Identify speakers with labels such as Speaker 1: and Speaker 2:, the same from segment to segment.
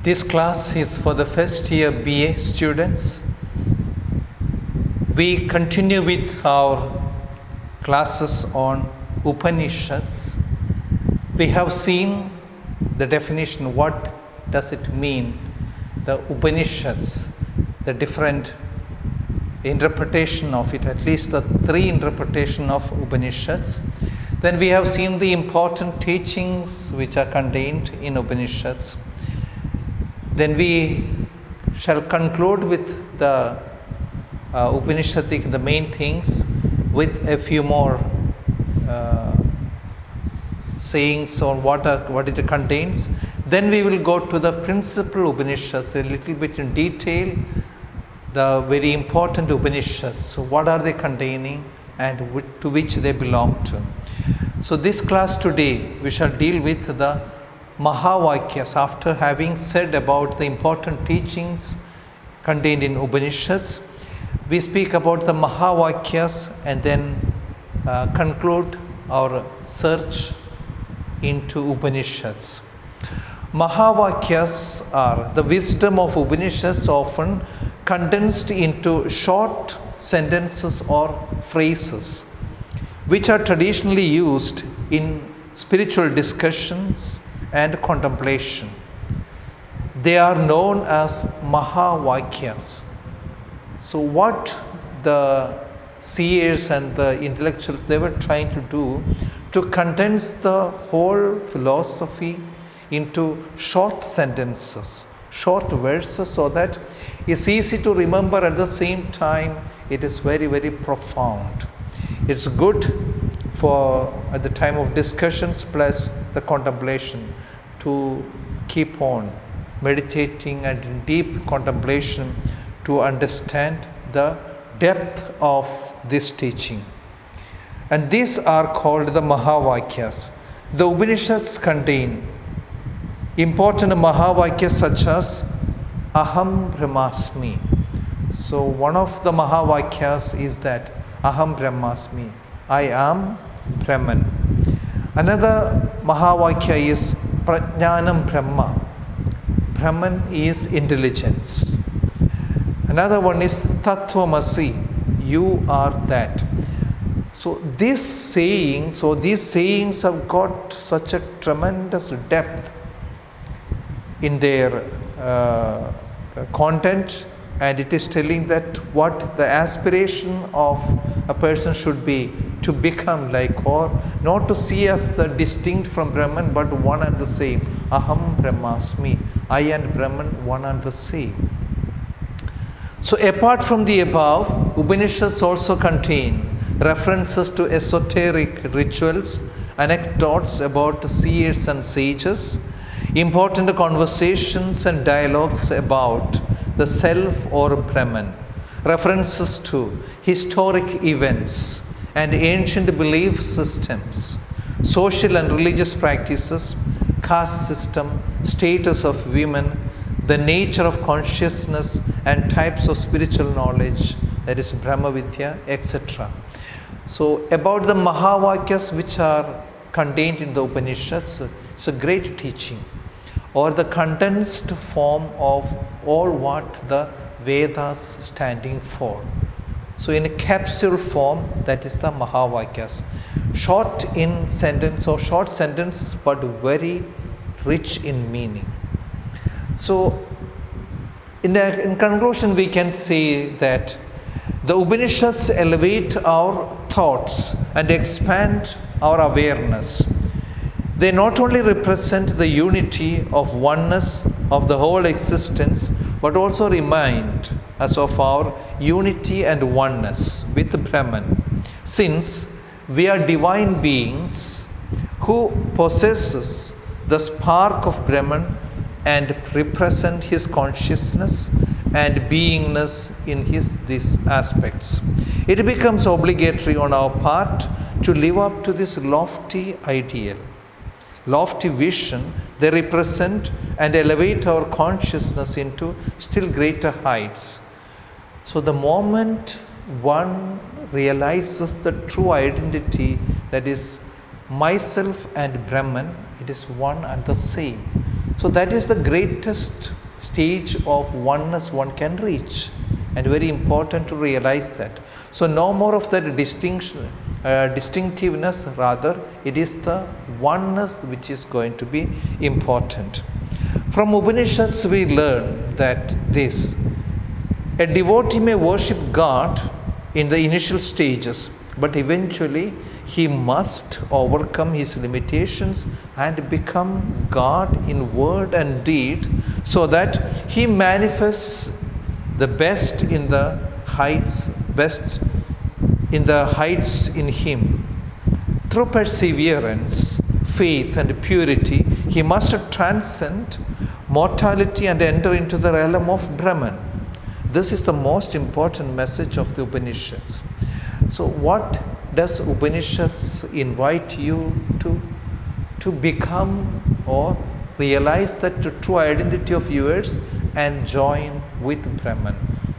Speaker 1: This class is for the first year BA students. We continue with our classes on Upanishads. We have seen the definition, what does it mean, the Upanishads, the different interpretation of it, at least the three interpretation of Upanishads. Then we have seen the important teachings which are contained in Upanishads. Then we shall conclude with the Upanishadic, the main things, with a few more sayings on what it contains. Then we will go to the principal Upanishads, a little bit in detail, the very important Upanishads. So what are they containing and to which they belong to. So this class today, we shall deal with the Mahavakyas. After having said about the important teachings contained in Upanishads, we speak about the Mahavakyas and then conclude our search into Upanishads. Mahavakyas are the wisdom of Upanishads, often condensed into short sentences or phrases, which are traditionally used in spiritual discussions and contemplation. They are known as Mahavakyas. So what the seers and the intellectuals, they were trying to do, to condense the whole philosophy into short sentences, short verses, so that it's easy to remember. At the same time, it is very, very profound. It's good for at the time of discussions plus the contemplation, to keep on meditating and in deep contemplation to understand the depth of this teaching. And these are called the Mahavakyas. The Upanishads contain important Mahavakyas such as Aham Brahmasmi. So one of the Mahavakyas is that Aham Brahmasmi, I am Brahman. Another Mahavakya is Prajnanam Brahma. Brahman is intelligence. Another one is Tattvamasi, you are that. So these sayings have got such a tremendous depth in their content, and it is telling that what the aspiration of a person should be, to become like, or not to see as distinct from Brahman, but one and the same. Aham Brahmasmi, I and Brahman one and the same. So apart from the above, Upanishads also contain references to esoteric rituals, anecdotes about seers and sages, important conversations and dialogues about the self or Brahman, references to historic events and ancient belief systems, social and religious practices, caste system, status of women, the nature of consciousness and types of spiritual knowledge, that is Brahma Vidya, etc. So about the Mahavakyas which are contained in the Upanishads, it's a great teaching, or the condensed form of all what the Vedas standing for. So in a capsule form, that is the Mahavakyas. Short in sentence or short sentence, but very rich in meaning. So in conclusion, we can say that the Upanishads elevate our thoughts and expand our awareness. They not only represent the unity of oneness of the whole existence, but also remind us of our unity and oneness with Brahman, since we are divine beings who possesses the spark of Brahman and represent his consciousness and beingness in these aspects. It becomes obligatory on our part to live up to this lofty ideal, lofty vision. They represent and elevate our consciousness into still greater heights. So the moment one realizes the true identity, that is myself and Brahman, it is one and the same. So that is the greatest stage of oneness one can reach, and very important to realize that. So no more of that distinctiveness, rather it is the oneness which is going to be important. From Upanishads we learn that a devotee may worship God in the initial stages, but eventually he must overcome his limitations and become God in word and deed, so that he manifests the best in the heights in him. Through perseverance, faith and purity, he must transcend mortality and enter into the realm of Brahman. This is the most important message of the Upanishads. So what does Upanishads invite you to become or realize that the true identity of yours and join with Brahman,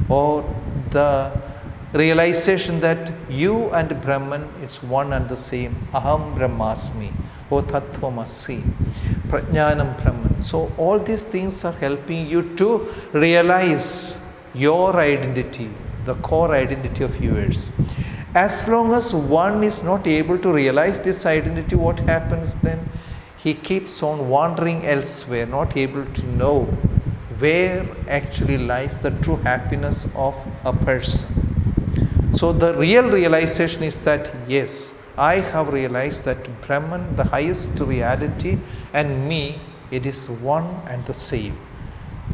Speaker 1: or the realization that you and Brahman, it's one and the same. Aham Brahmasmi, O Tattvamasi, Prajnanam Brahman. So all these things are helping you to realize your identity, the core identity of yours. As long as one is not able to realize this identity, what happens then? He keeps on wandering elsewhere, not able to know where actually lies the true happiness of a person. So the real realization is that, yes, I have realized that Brahman, the highest reality, and me, it is one and the same.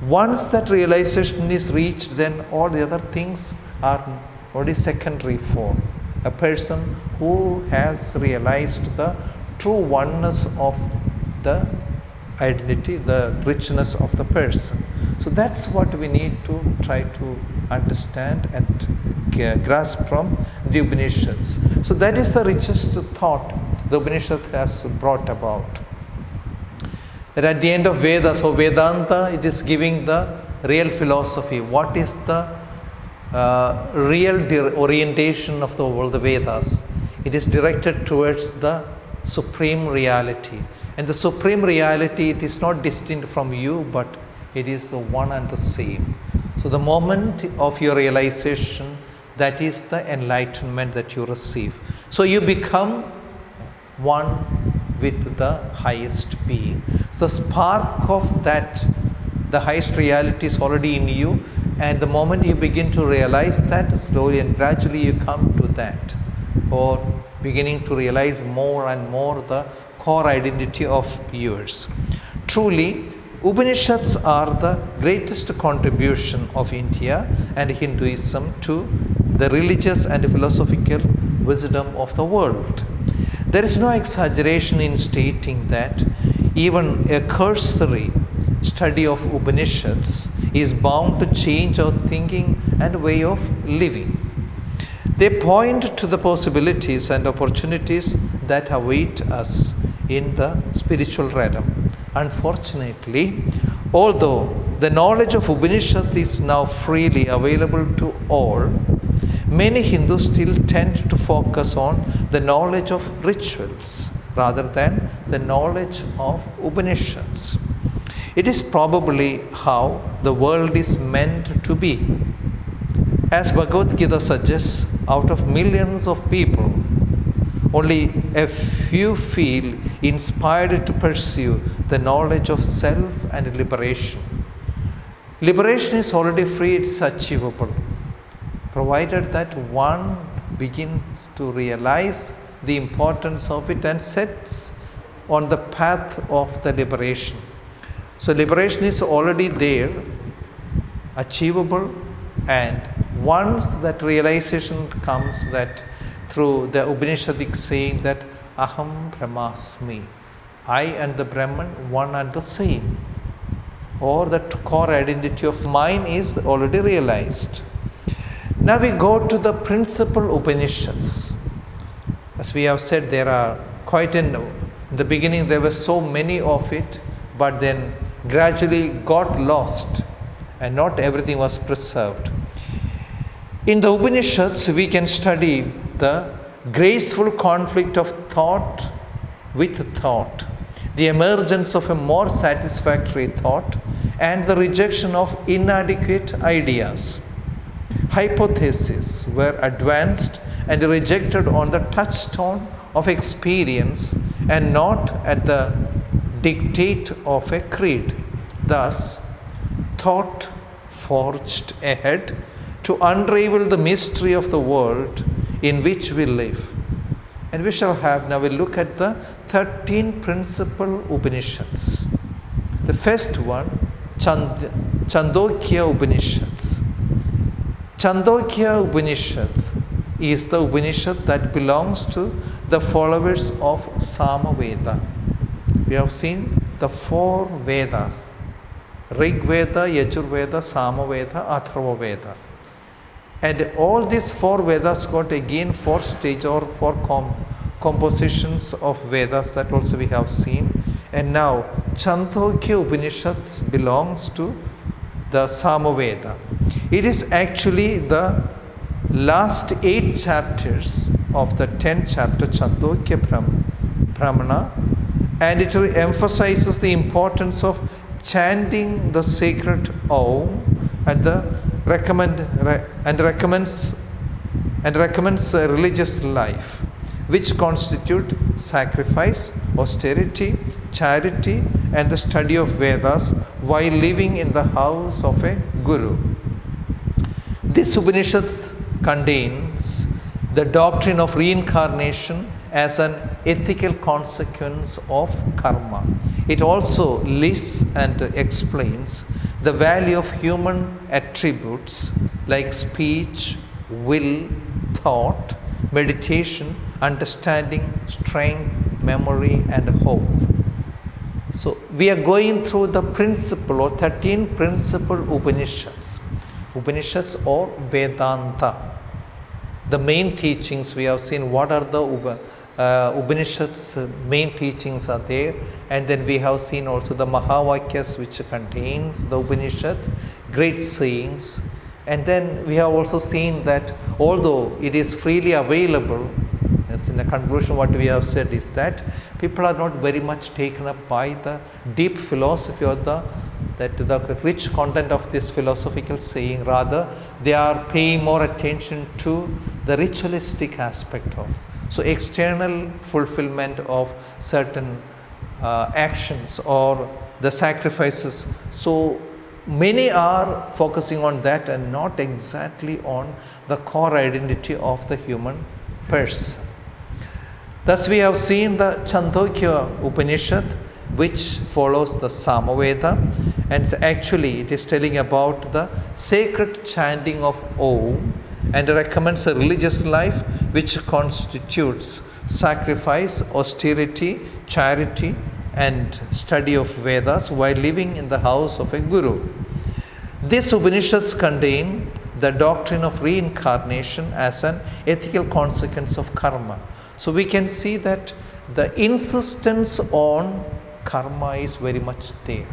Speaker 1: Once that realization is reached, then all the other things are only secondary for a person who has realized the true oneness of the identity, the richness of the person. So that's what we need to try to understand and grasp from the Upanishads. So that is the richest thought the Upanishad has brought about. That at the end of Vedas, so Vedanta, it is giving the real philosophy. What is the real orientation of the world, the Vedas? It is directed towards the supreme reality. And the supreme reality, it is not distinct from you, but it is the one and the same. So the moment of your realization, that is the enlightenment that you receive. So you become one with the highest being. So the spark of that, the highest reality is already in you, and the moment you begin to realize that, slowly and gradually you come to that, or beginning to realize more and more the core identity of yours. Truly, Upanishads are the greatest contribution of India and Hinduism to the religious and philosophical wisdom of the world. There is no exaggeration in stating that even a cursory study of Upanishads is bound to change our thinking and way of living. They point to the possibilities and opportunities that await us in the spiritual realm. Unfortunately, although the knowledge of Upanishads is now freely available to all, many Hindus still tend to focus on the knowledge of rituals rather than the knowledge of Upanishads. It is probably how the world is meant to be. As Bhagavad Gita suggests, out of millions of people, only a few feel inspired to pursue the knowledge of self and liberation. Liberation is already free, it is achievable, provided that one begins to realize the importance of it and sets on the path of the liberation. So liberation is already there, achievable, and once that realization comes, that through the Upanishadic saying that Aham Brahmasmi, I and the Brahman one and the same, or that core identity of mine is already realized. Now we go to the principal Upanishads. As we have said, there are quite in the beginning there were so many of it, but then gradually got lost and not everything was preserved. In the Upanishads, we can study the graceful conflict of thought with thought, the emergence of a more satisfactory thought, and the rejection of inadequate ideas. Hypotheses were advanced and rejected on the touchstone of experience and not at the dictate of a creed. Thus, thought forged ahead to unravel the mystery of the world in which we live. And we shall have now a look at the 13 principal Upanishads. The first one, Chandogya Upanishads. Chandogya Upanishad is the Upanishad that belongs to the followers of Samaveda. We have seen the 4 Vedas: Rig Veda, Yajur Veda, Samaveda, Atharva Veda. And all these 4 Vedas got again 4 stages or 4 compositions of Vedas, that also we have seen. And now Chandogya Upanishads belongs to the Samaveda. It is actually the last 8 chapters of the 10th chapter, Chandogya Brahmana, and it emphasizes the importance of chanting the sacred Om and recommends a religious life, which constitute sacrifice, austerity, charity, and the study of Vedas while living in the house of a guru. This Upanishad contains the doctrine of reincarnation as an ethical consequence of karma. It also lists and explains the value of human attributes like speech, will, thought, meditation, understanding, strength, memory, and hope. So we are going through the principle or 13 principal Upanishads. Upanishads or Vedanta. The main teachings we have seen, what are the Upanishads main teachings are there, and then we have seen also the Mahavakyas, which contains the Upanishads, great sayings. And then we have also seen that although it is freely available, as in the conclusion what we have said is that people are not very much taken up by the deep philosophy or the rich content of this philosophical saying. Rather, they are paying more attention to the ritualistic aspect of, so external fulfillment of certain actions or the sacrifices. So many are focusing on that and not exactly on the core identity of the human person. Thus we have seen the Chandogya Upanishad, which follows the Samaveda, and actually it is telling about the sacred chanting of Om and recommends a religious life which constitutes sacrifice, austerity, charity, and study of Vedas while living in the house of a guru. These Upanishads contain the doctrine of reincarnation as an ethical consequence of karma. So we can see that the insistence on karma is very much there.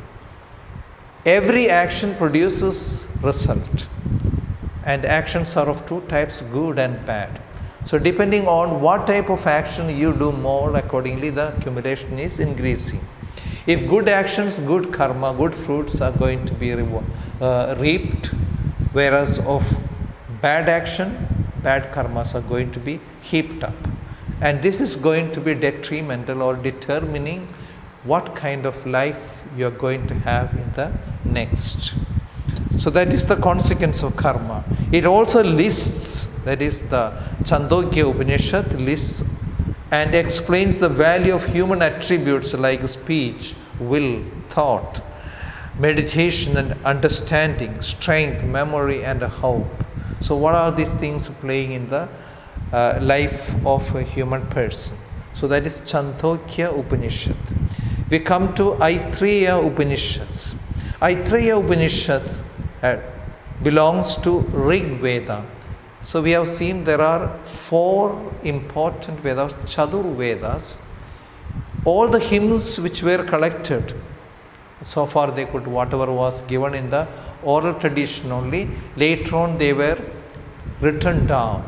Speaker 1: Every action produces result, and actions are of 2 types, good and bad. So depending on what type of action you do more, accordingly the accumulation is increasing. If good actions, good karma, good fruits are going to be reaped, whereas of bad action, bad karmas are going to be heaped up. And this is going to be detrimental or determining what kind of life you are going to have in the next. So that is the consequence of karma. It also lists, that is the Chandogya Upanishad lists and explains the value of human attributes like speech, will, thought, meditation and understanding, strength, memory, and hope. So what are these things playing in the life of a human person? So that is Chandogya Upanishad. We come to Aitreya Upanishads. Aitreya Upanishad belongs to Rig Veda. So we have seen there are 4 important Vedas, Chatur Vedas. All the hymns which were collected, so far they could, whatever was given in the oral tradition only, later on they were written down.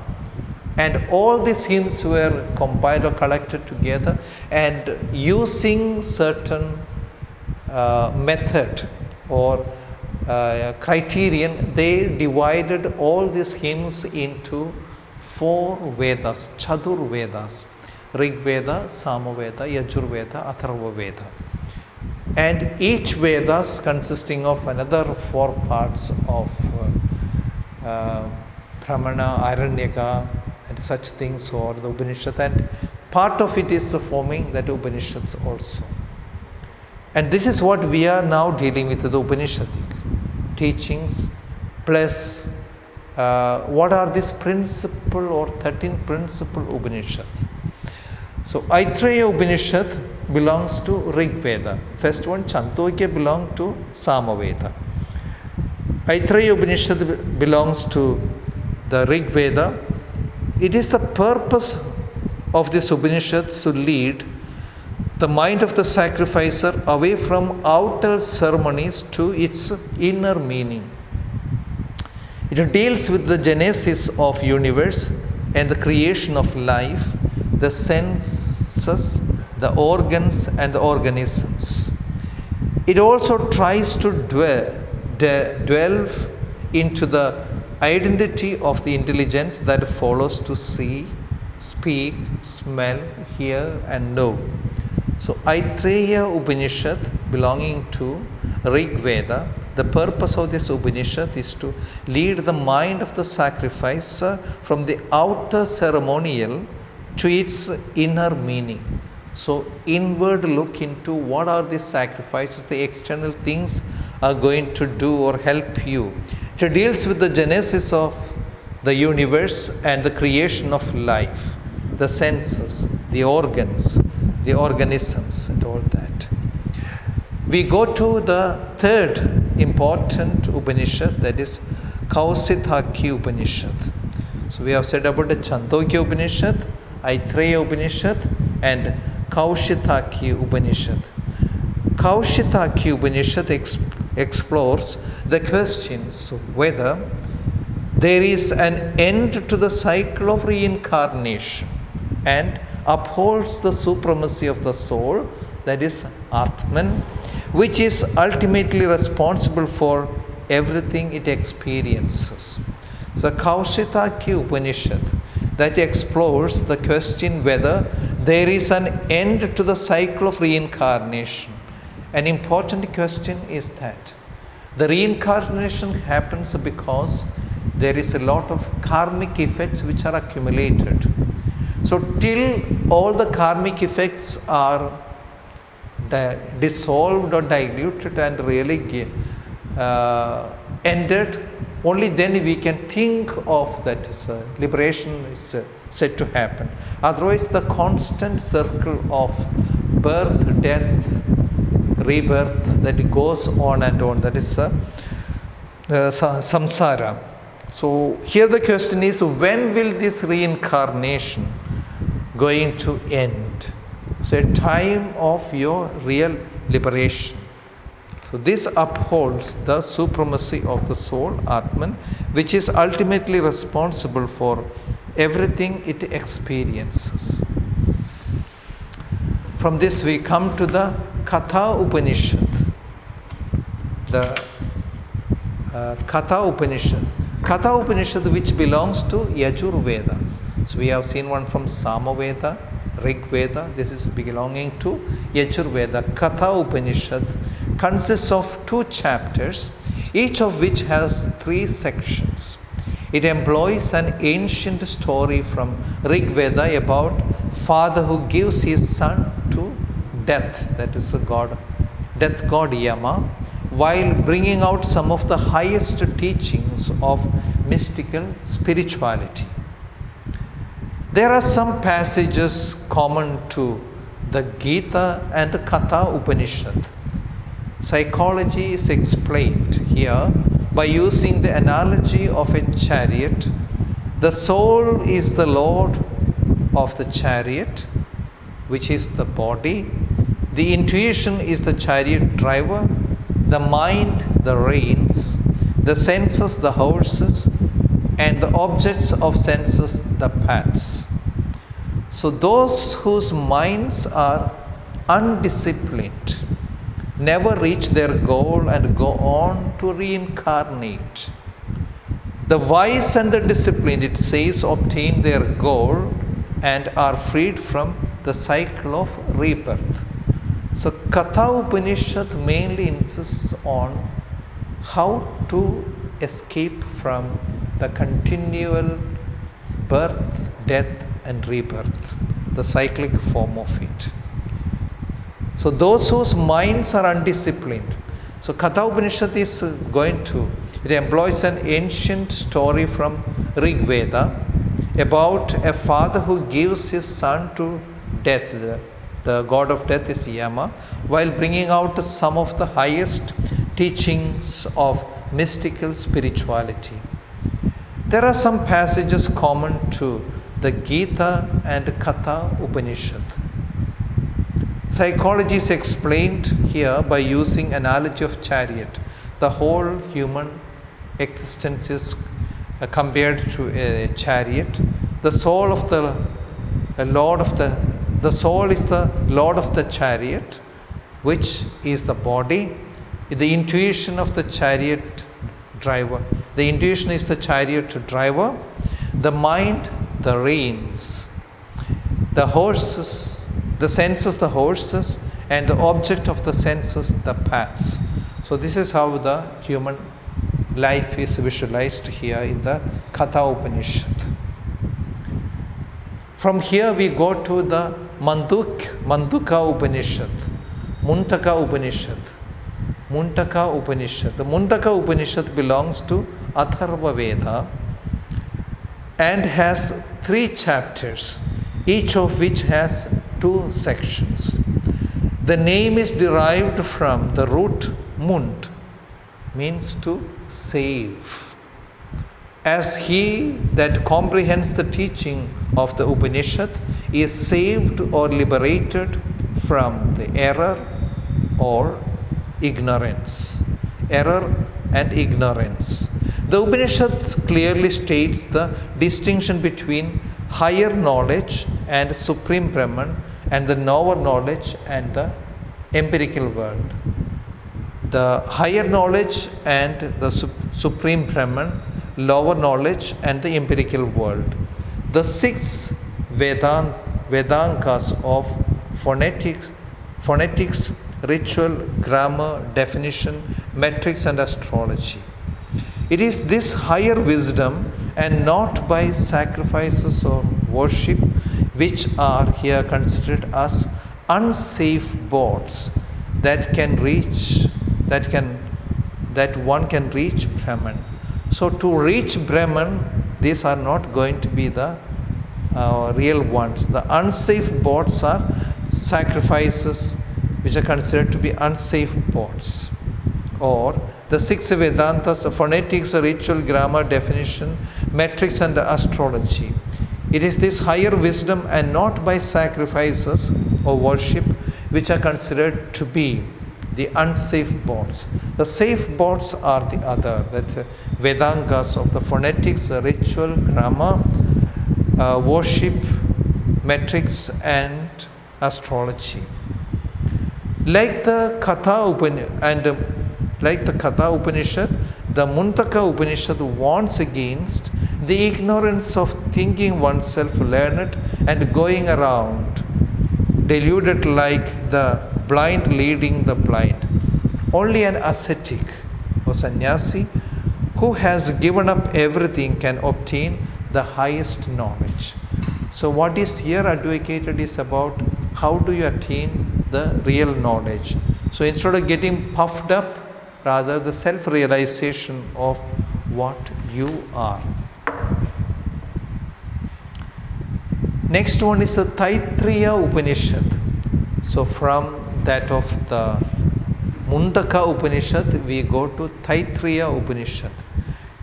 Speaker 1: And all these hymns were compiled or collected together, and using certain method or criterion, they divided all these hymns into 4 Vedas, Chatur Vedas: Rig Veda, Samaveda, Yajur Veda, Atharva Veda. And each Vedas consisting of another 4 parts of Brahmana, Aranyaka, and such things, or the Upanishad, and part of it is forming that Upanishads also. And this is what we are now dealing with, the Upanishadic teachings, plus what are these principle or 13 principle Upanishads. So Aitreya Upanishad belongs to Rig Veda. First one, Chandogya, belongs to Samaveda. Aitreya Upanishad belongs to the Rig Veda. It is the purpose of this Upanishad to lead the mind of the sacrificer away from outer ceremonies to its inner meaning. It deals with the genesis of universe and the creation of life, the senses, the organs and the organisms. It also tries to delve into the identity of the intelligence that follows to see, speak, smell, hear and know. So Aitreya Upanishad belonging to Rig Veda, the purpose of this Upanishad is to lead the mind of the sacrificer from the outer ceremonial to its inner meaning. So inward look into what are the sacrifices, the external things are going to do or help you. It deals with the genesis of the universe and the creation of life, the senses, the organs, the organisms and all that. We go to the third important Upanishad, that is Kaushitaki Upanishad. So we have said about the Chandogya Upanishad, Aitreya Upanishad and Kaushitaki Upanishad. Kaushitaki Upanishad explores the questions whether there is an end to the cycle of reincarnation and upholds the supremacy of the soul, that is Atman, which is ultimately responsible for everything it experiences. So Kaushitaki Upanishad that explores the question whether there is an end to the cycle of reincarnation. An important question is that the reincarnation happens because there is a lot of karmic effects which are accumulated. So till all the karmic effects are dissolved or diluted and really ended, only then we can think of that liberation is said to happen. Otherwise, the constant circle of birth, death, rebirth that goes on and on, that is samsara. So here the question is, when will this reincarnation going to end? So a time of your real liberation. So this upholds the supremacy of the soul, Atman, which is ultimately responsible for everything it experiences. From this we come to the Katha Upanishad. The Katha Upanishad. Katha Upanishad, which belongs to Yajur Veda. So we have seen one from Samaveda, Rig Veda. This is belonging to Yajur Veda. Katha Upanishad consists of 2 chapters, each of which has 3 sections. It employs an ancient story from Rig Veda about father who gives his son to death, that is a god, death god Yama, while bringing out some of the highest teachings of mystical spirituality. There are some passages common to the Gita and the Katha Upanishad. Psychology is explained here by using the analogy of a chariot. The soul is the lord of the chariot, which is the body. The intuition is the chariot driver, the mind the reins, the senses the horses, and the objects of senses the paths. So those whose minds are undisciplined never reach their goal and go on to reincarnate. The wise and the disciplined, it says, obtain their goal and are freed from the cycle of rebirth. So Katha Upanishad mainly insists on how to escape from the continual birth, death and rebirth, the cyclic form of it. So those whose minds are undisciplined. So Katha Upanishad is it employs an ancient story from Rig Veda about a father who gives his son to death. The god of death is Yama, while bringing out some of the highest teachings of mystical spirituality. There are some passages common to the Gita and Katha Upanishad. Psychology is explained here by using analogy of chariot. The whole human existence is compared to a chariot. The soul is the lord of the chariot, which is the body. The intuition of the chariot driver. The intuition is the chariot driver. The mind, the reins. The horses, the senses, the horses, and the object of the senses, the paths. So this is how the human life is visualized here in the Katha Upanishad. From here we go to the Manduka Upanishad, Muntaka Upanishad. Muntaka Upanishad. The Muntaka Upanishad belongs to Atharva Veda and has 3 chapters, each of which has 2 sections. The name is derived from the root Mund, means to save. As he that comprehends the teaching of the Upanishad is saved or liberated from the error or ignorance. Error and ignorance. The Upanishad clearly states the distinction between higher knowledge and Supreme Brahman and the lower knowledge and the empirical world. The higher knowledge and the Supreme Brahman, lower knowledge and the empirical world. The 6 Vedangas of phonetics, ritual, grammar, definition, metrics and astrology. It is this higher wisdom and not by sacrifices or worship which are here considered as unsafe boards that one can reach Brahman. So to reach Brahman, these are not going to be the real ones. The unsafe boards are sacrifices which are considered to be unsafe boards. Or the 6 Vedantas, phonetics, ritual, grammar, definition, metrics and astrology. It is this higher wisdom and not by sacrifices or worship which are considered to be the unsafe boards. The safe boards are the other, that Vedangas of the phonetics, ritual, grammar, worship, metrics and astrology. Like the Katha Upanishad, the Muntaka Upanishad warns against the ignorance of thinking oneself learned and going around deluded like the blind leading the blind. Only an ascetic or sannyasi who has given up everything can obtain the highest knowledge. So what is here advocated is about how do you attain the real knowledge. So instead of getting puffed up, rather the self-realization of what you are. Next one is the Taittiriya Upanishad. So from that of the Mundaka Upanishad, we go to Taittiriya Upanishad.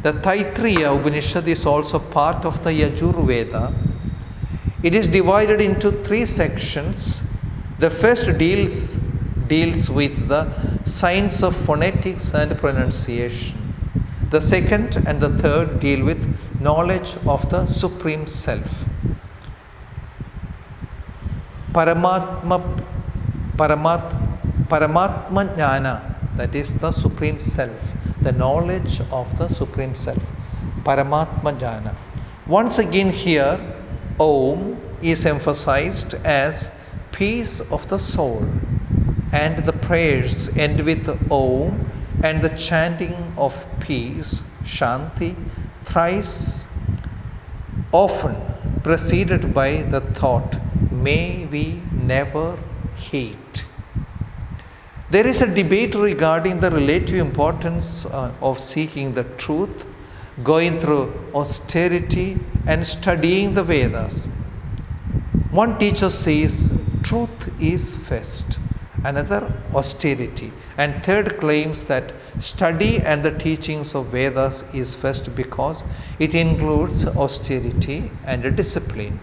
Speaker 1: The Taittiriya Upanishad is also part of the Yajurveda. It is divided into 3 sections. The first deals with the science of phonetics and pronunciation. The second and the third deal with knowledge of the Supreme Self. Paramatma Jnana, that is the Supreme Self, the knowledge of the Supreme Self. Paramatma Jnana. Once again here, Om is emphasized as peace of the soul, and the prayers end with Om and the chanting of peace, Shanti, thrice often preceded by the thought, may we never hate. There is a debate regarding the relative importance of seeking the truth, going through austerity and studying the Vedas. One teacher says truth is first, another austerity, and third claims that study and the teachings of Vedas is first because it includes austerity and discipline.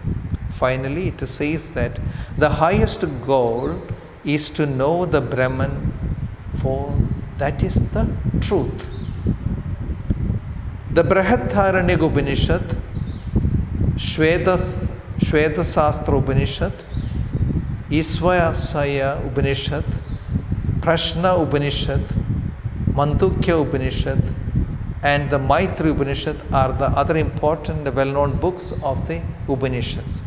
Speaker 1: Finally, it says that the highest goal is to know the Brahman, for that is the truth. The Brihadaranyaka Upanishad, Shvedasastra Upanishad, Isvayasaya Upanishad, Prashna Upanishad, Mandukya Upanishad, and the Maitri Upanishad are the other important well-known books of the Upanishads.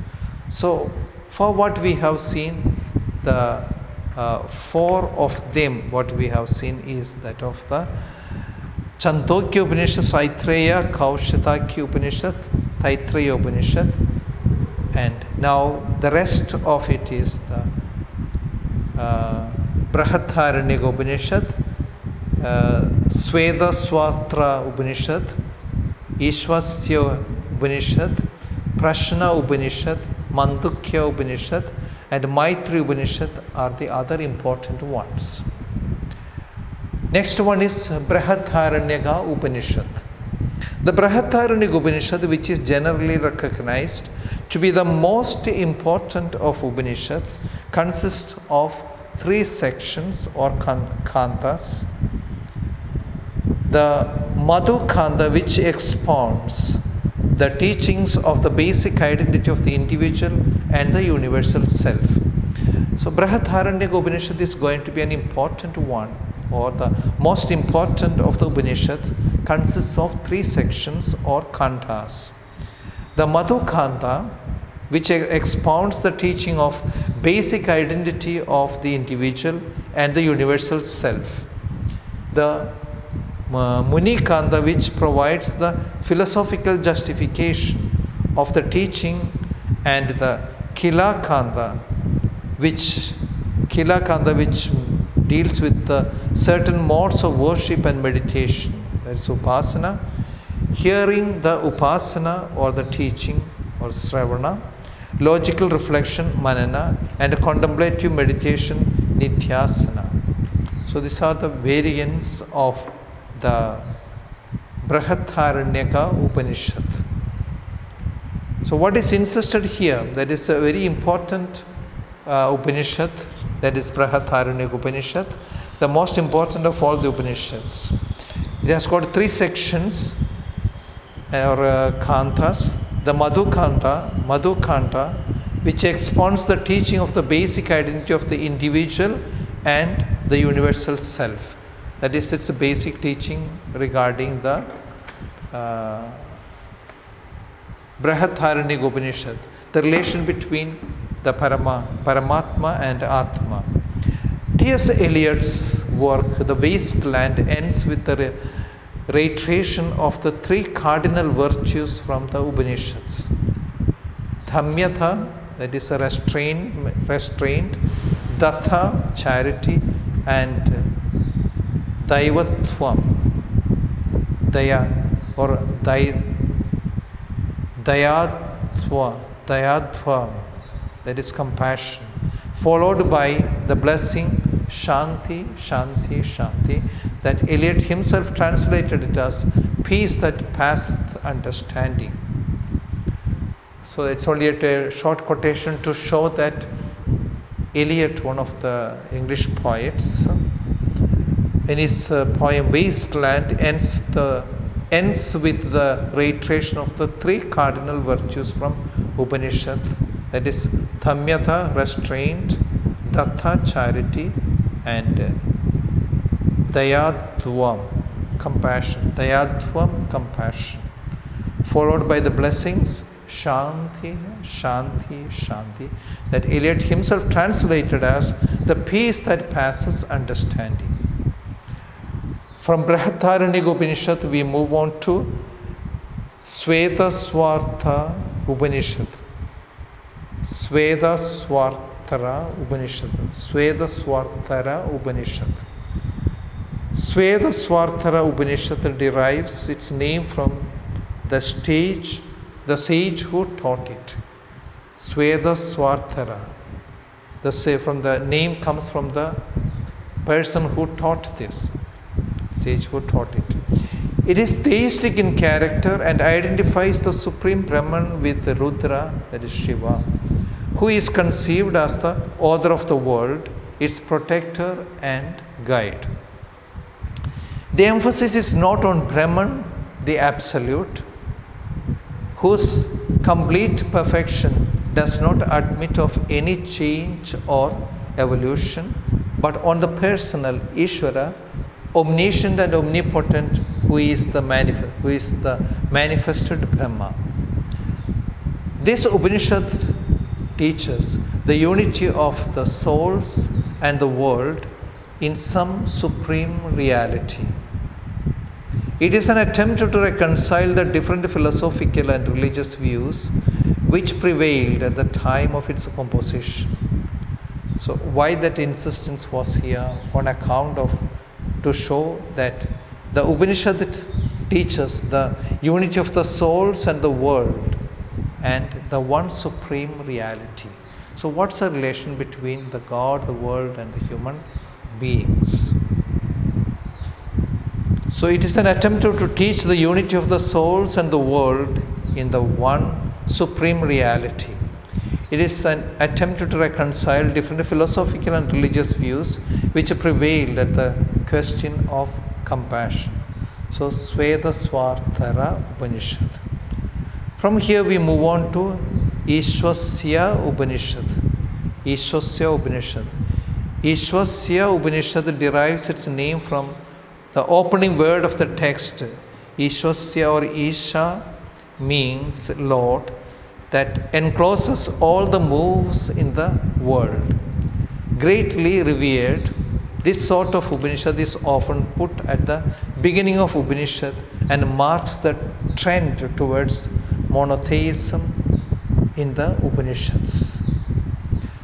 Speaker 1: So, for what we have seen, the four of them, what we have seen is that of the Chandogya Upanishad, Saitreya, Kaushitaki Upanishad, Taittiriya Upanishad, and now the rest of it is the Brihadaranyaka Upanishad, Shvedasastra Upanishad, Ishvasya Upanishad, Prashna Upanishad, Mandukya Upanishad, and Maitri Upanishad are the other important ones. Next one is Brihadaranyaka Upanishad. The Brihadaranyaka Upanishad, which is generally recognized to be the most important of Upanishads, consists of 3 sections or kantas. The Madhu Kanda, which expounds the teachings of the basic identity of the individual and the universal self. So Brihadaranyaka Upanishad is going to be an important one, or the most important of the Upanishads, consists of 3 sections or kantas. The Madhu Kanda, which expounds the teaching of basic identity of the individual and the universal self. The Muni Kanda, which provides the philosophical justification of the teaching, and the Kila Kanda, which deals with the certain modes of worship and meditation. That is Upasana, hearing the Upasana or the teaching or Sravana, logical reflection Manana, and contemplative meditation Nidhyasana. So these are the variants of the Brihadaranyaka Upanishad. So what is insisted here, that is a very important Upanishad, that is Brihadaranyaka Upanishad, the most important of all the Upanishads. It has got 3 sections or kantas. The Madhu Kanta, which expounds the teaching of the basic identity of the individual and the universal self. That is its basic teaching regarding the Brihadaranyaka Upanishad, the relation between the Paramatma and Atma. T.S. Eliot's work, The Wasteland, ends with the reiteration of the 3 cardinal virtues from the Upanishads. Dhamyata, that is a restraint, Datha, charity, and Daivatvam, Daya, or Dayadvam, that is compassion, followed by the blessing Shanti, Shanti, Shanti, that Eliot himself translated it as peace that passeth understanding. So it's only a short quotation to show that Eliot, one of the English poets, in his poem Wasteland, ends the ends with the reiteration of the three cardinal virtues from Upanishad, that is Dhamyata, restraint, Datta, charity, and Dayadvam, compassion. Dayadvam, compassion. Followed by the blessings, Shanti, Shanti, Shanti, that Eliot himself translated as the peace that passes understanding. From Brihadaranyaka Upanishad, we move on to Svedaswartha Upanishad. Svedaswartara Upanishad. Svedaswartara Upanishad. Svedaswartara Upanishad derives its name from the sage who taught it. Svedaswartara. From the name comes from the person who taught this. Sage who taught it. It is theistic in character and identifies the Supreme Brahman with the Rudra, that is Shiva, who is conceived as the author of the world, its protector and guide. The emphasis is not on Brahman, the Absolute, whose complete perfection does not admit of any change or evolution, but on the personal Ishvara, omniscient and omnipotent, who is the manifested Brahma. This Upanishad teaches the unity of the souls and the world in some supreme reality. It is an attempt to reconcile the different philosophical and religious views which prevailed at the time of its composition. So why that insistence was here? On account of to show that the Upanishad teaches the unity of the souls and the world and the one supreme reality. So what's the relation between the God, the world and the human beings? So it is an attempt to teach the unity of the souls and the world in the one supreme reality. It is an attempt to reconcile different philosophical and religious views which prevailed at the question of compassion. So Svedaswartara Upanishad. From here we move on to Ishvasya Upanishad. Ishvasya Upanishad. Ishvasya Upanishad derives its name from the opening word of the text. Ishvasya or Isha means Lord, that encloses all the moves in the world. Greatly revered, this sort of Upanishad is often put at the beginning of Upanishad and marks the trend towards monotheism in the Upanishads.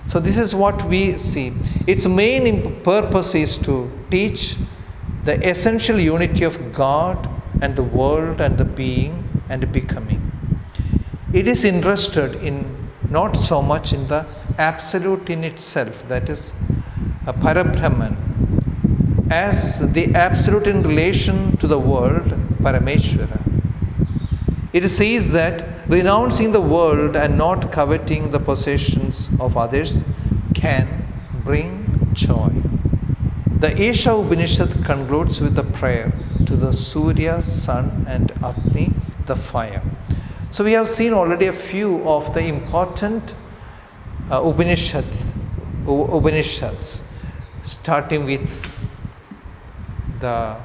Speaker 1: So this is what we see. Its main purpose is to teach the essential unity of God and the world and the being and becoming. It is interested in not so much in the absolute in itself, that is a Parabrahman, as the absolute in relation to the world, Parameshwara. It says that renouncing the world and not coveting the possessions of others can bring joy. The Isha Upanishad concludes with a prayer to the Surya, sun and Agni, the fire. So we have seen already a few of the important Upanishads, starting with the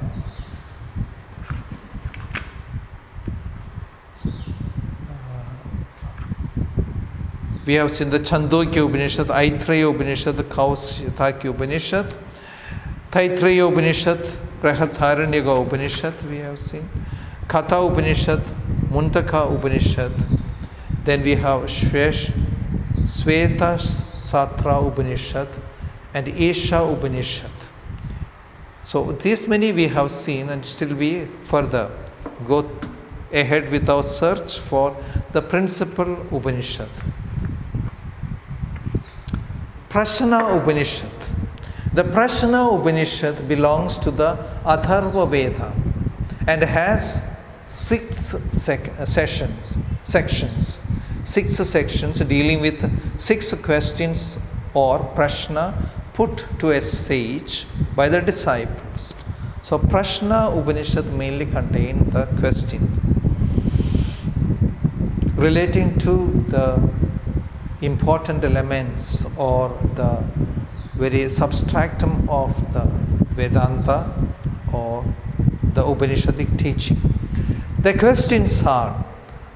Speaker 1: we have seen the Chandogya Upanishad, Aitreya Upanishad, the Kaushitaki Upanishad, Taittiriya Upanishad, Brihadaranyaka Upanishad we have seen, Katha Upanishad, Mundaka Upanishad, then we have Svetasatra Upanishad and Isha Upanishad. So these many we have seen, and still we further go ahead with our search for the principal Upanishad. Prashna Upanishad. The Prashna Upanishad belongs to the Atharva Veda and has six sections dealing with 6 questions or prashna put to a sage by the disciples. So Prashna Upanishad mainly contain the question relating to the important elements or the very substratum of the Vedanta or the Upanishadic teaching. The questions are: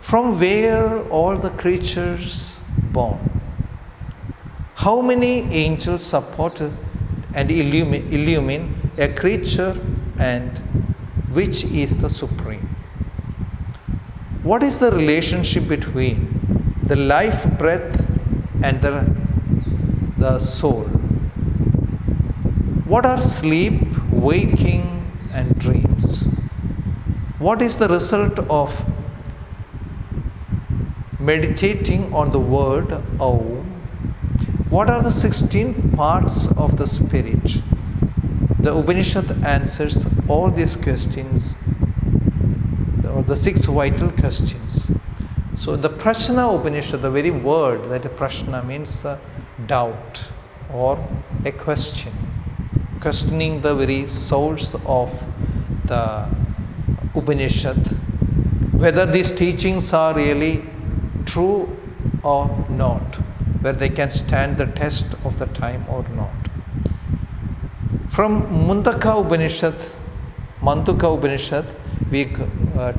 Speaker 1: from where all the creatures born? How many angels supported and illumine a creature, and which is the supreme? What is the relationship between the life breath and the soul? What are sleep, waking, and dreams? What is the result of meditating on the word Om? What are the 16 parts of the spirit? The Upanishad answers all these questions, or the 6 vital questions. So the Prashna Upanishad, the very word that Prashna means doubt or a question, questioning the very source of the Upanishad, whether these teachings are really true or not, whether they can stand the test of the time or not. From Mundaka Upanishad, we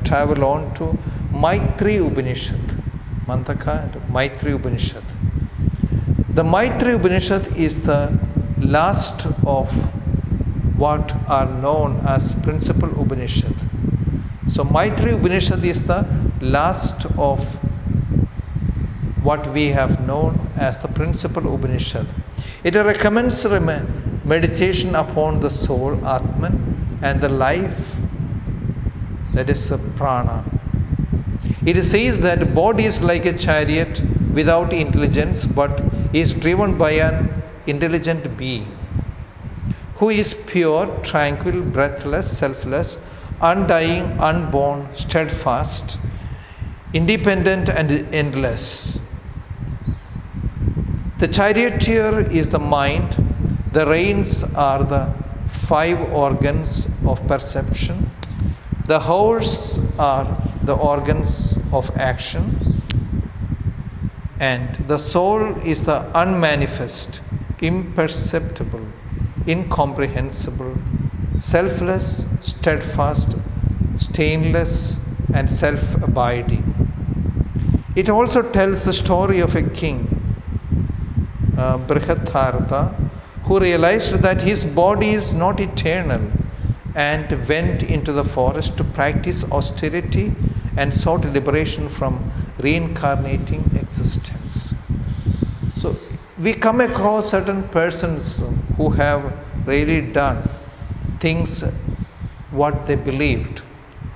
Speaker 1: travel on to Maitri Upanishad. Mundaka and Maitri Upanishad. The Maitri Upanishad is the last of what are known as principal Upanishad. So Maitri Upanishad is the last of what we have known as the principal Upanishad. It recommends meditation upon the soul, Atman, and the life, that is prana. It says that body is like a chariot without intelligence, but is driven by an intelligent being who is pure, tranquil, breathless, selfless, undying, unborn, steadfast, independent, and endless. The charioteer is the mind. The reins are the 5 organs of perception. The horse are the organs of action. And the soul is the unmanifest, imperceptible, incomprehensible, selfless, steadfast, stainless, and self-abiding. It also tells the story of a king, Brihadaranyaka, who realized that his body is not eternal and went into the forest to practice austerity and sought liberation from reincarnating existence. So we come across certain persons who have really done things what they believed.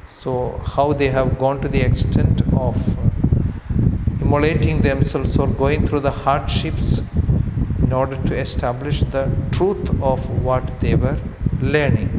Speaker 1: So how they have gone to the extent of immolating themselves or going through the hardships in order to establish the truth of what they were learning.